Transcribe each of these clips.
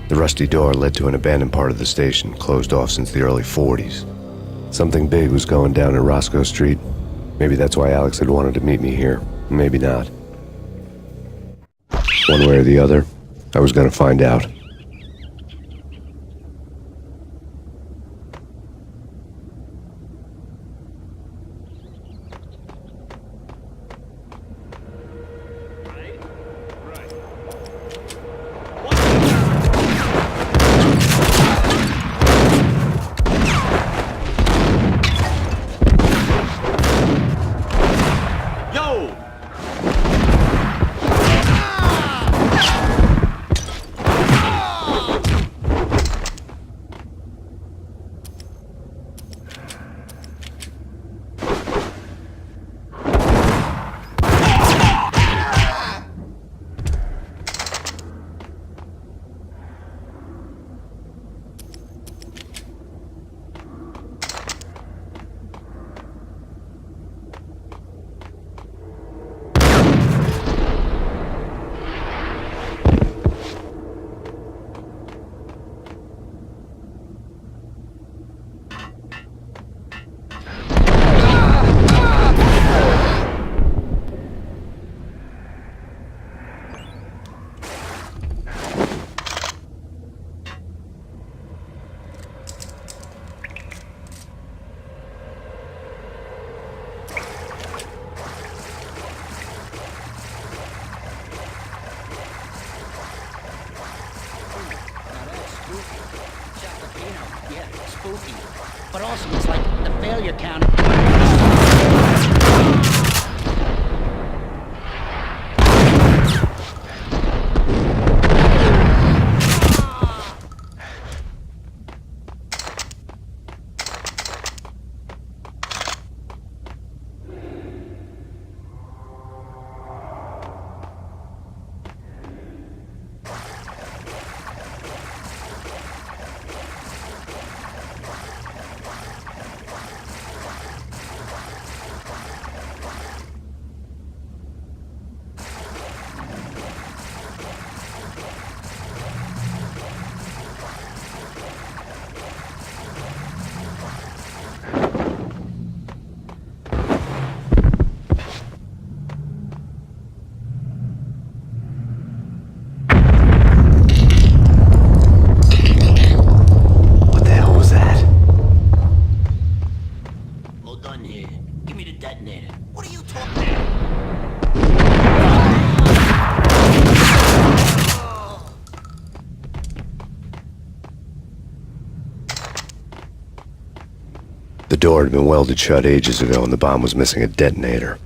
The rusty door led to an abandoned part of the station, closed off since the early 40s. Something big was going down in Roscoe Street. Maybe that's why Alex had wanted to meet me here. Maybe not. One way or the other, I was gonna find out. But also it's like the failure count. The door had been welded shut ages ago and the bomb was missing a detonator.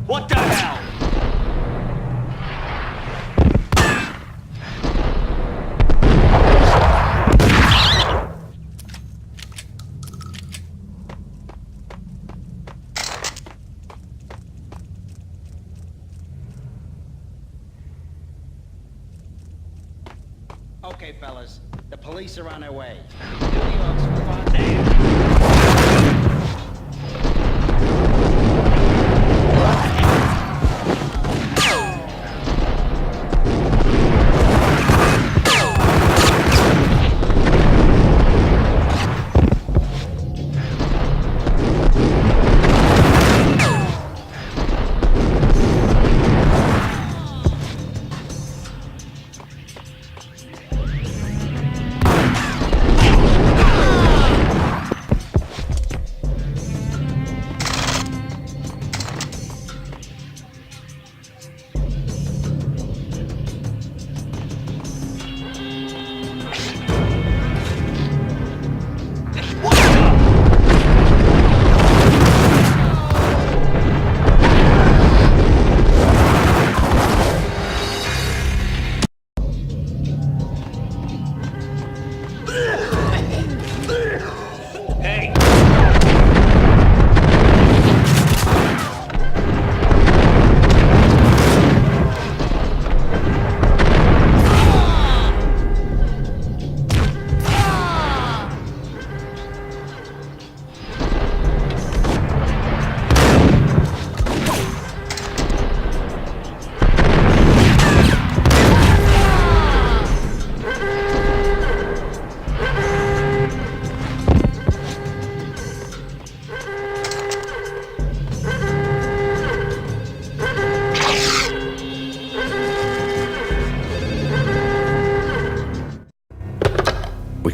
What the hell? Okay, fellas, the police are on their way. New York's front.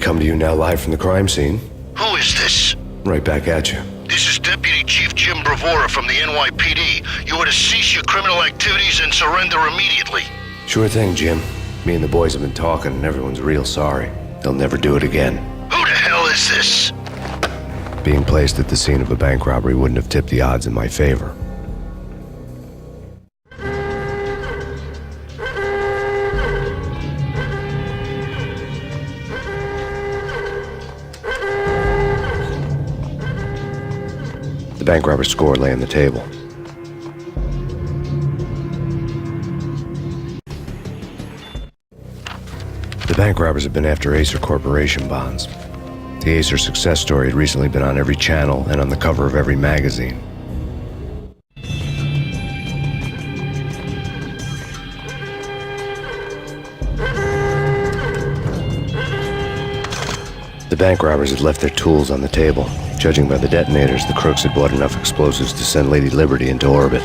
come to you now live from the crime scene. Who is this? Right back at you. This is Deputy Chief Jim Bravura from the NYPD. You are to cease your criminal activities and surrender immediately. Sure thing, Jim. Me and the boys have been talking, and everyone's real sorry. They'll never do it again. Who the hell is this? Being placed at the scene of a bank robbery wouldn't have tipped the odds in my favor. The bank robber's score lay on the table. The bank robbers had been after Acer Corporation bonds. The Acer success story had recently been on every channel and on the cover of every magazine. The bank robbers had left their tools on the table. Judging by the detonators, the crooks had bought enough explosives to send Lady Liberty into orbit.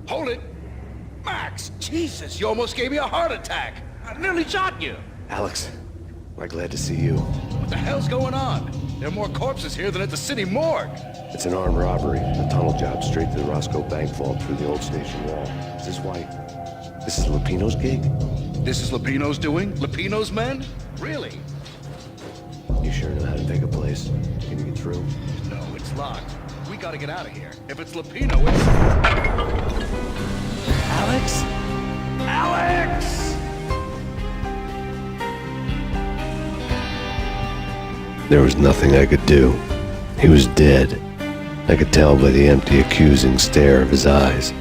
Hold it! Max! Jesus, you almost gave me a heart attack! I nearly shot you! Alex, we're glad to see you. What the hell's going on? There are more corpses here than at the city morgue! It's an armed robbery, a tunnel job straight to the Roscoe Bank vault through the old station wall. Is this why? This is Lupino's gig? This is Lupino's doing? Lupino's men? Really? You sure know how to take a place? Can you get through? No, it's locked. We gotta get out of here. If it's Lupino, it's... Alex? Alex! There was nothing I could do. He was dead. I could tell by the empty, accusing stare of his eyes.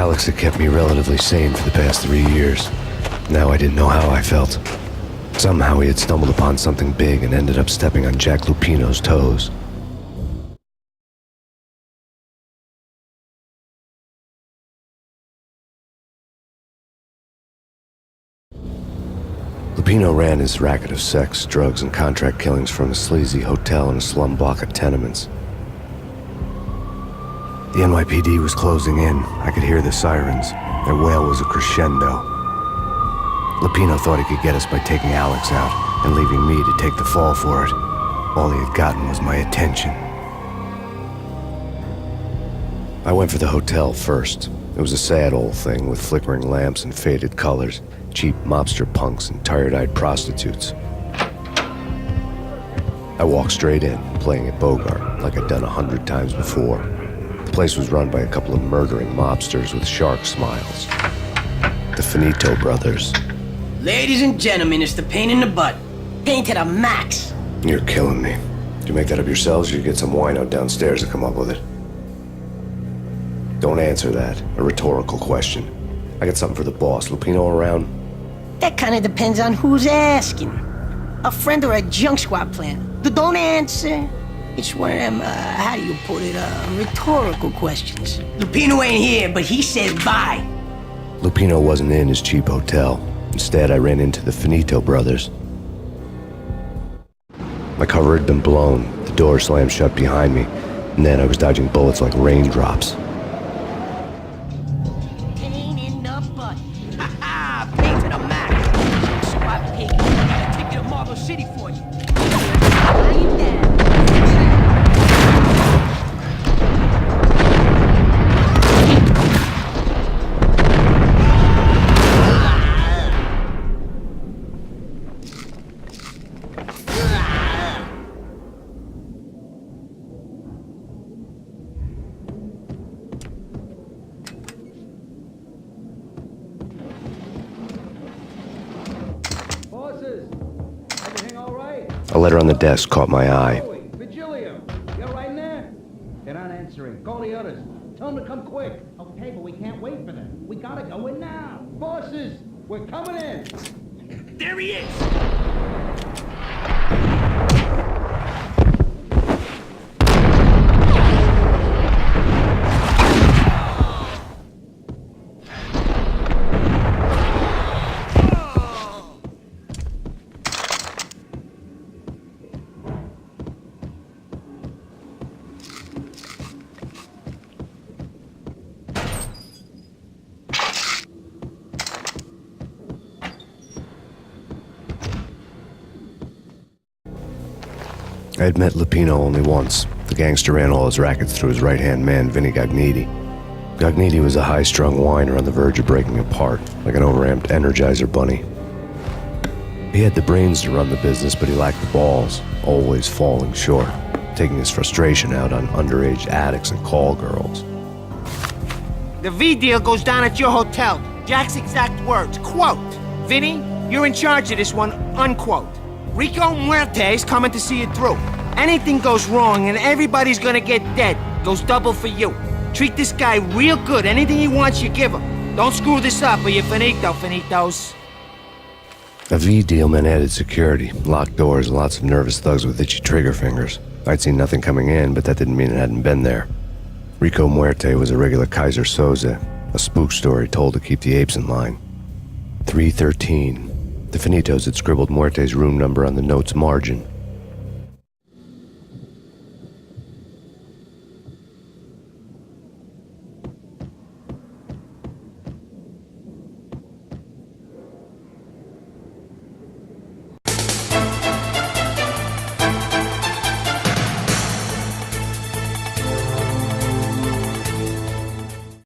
Alex had kept me relatively sane for the past 3 years. Now I didn't know how I felt. Somehow he had stumbled upon something big and ended up stepping on Jack Lupino's toes. Lupino ran his racket of sex, drugs, and contract killings from a sleazy hotel in a slum block of tenements. The NYPD was closing in. I could hear the sirens. Their wail was a crescendo. Lupino thought he could get us by taking Alex out and leaving me to take the fall for it. All he had gotten was my attention. I went for the hotel first. It was a sad old thing with flickering lamps and faded colors, cheap mobster punks and tired-eyed prostitutes. I walked straight in, playing at Bogart like I'd done 100 times before. The place was run by a couple of murdering mobsters with shark smiles. The Finito brothers. Ladies and gentlemen, it's the pain in the butt. Pain to the max. You're killing me. Did you make that up yourselves, or you get some wino downstairs to come up with it? Don't answer that. A rhetorical question. I got something for the boss. Lupino around? That kind of depends on who's asking. A friend or a junk squad plan. Don't answer. It's one of them, how do you put it, rhetorical questions. Lupino ain't here, but he said bye. Lupino wasn't in his cheap hotel. Instead, I ran into the Finito brothers. My cover had been blown. The door slammed shut behind me, and then I was dodging bullets like raindrops. Pain in the butt. Ha ha! Pain to the max. Squad pig. Got a ticket to Marble City for you. Lying down. A letter on the desk caught my eye. Vigilio, you're right in there? They're not answering. Call the others. Tell them to come quick. Okay, but we can't wait for them. We gotta go in now. Bosses, we're coming in. There he is! I had met Lupino only once. The gangster ran all his rackets through his right-hand man, Vinny Gagniti. Gagniti was a high-strung whiner on the verge of breaking apart, like an overamped Energizer bunny. He had the brains to run the business, but he lacked the balls, always falling short, taking his frustration out on underage addicts and call girls. The V deal goes down at your hotel. Jack's exact words, quote, "Vinny, you're in charge of this one," unquote. Rico Muerte's coming to see it through. Anything goes wrong and everybody's gonna get dead. Goes double for you. Treat this guy real good. Anything he wants, you give him. Don't screw this up or you're finito, finitos. A V deal meant added security, locked doors, and lots of nervous thugs with itchy trigger fingers. I'd seen nothing coming in, but that didn't mean it hadn't been there. Rico Muerte was a regular Kaiser Soze, a spook story told to keep the apes in line. 313. The Finitos had scribbled Muerte's room number on the note's margin.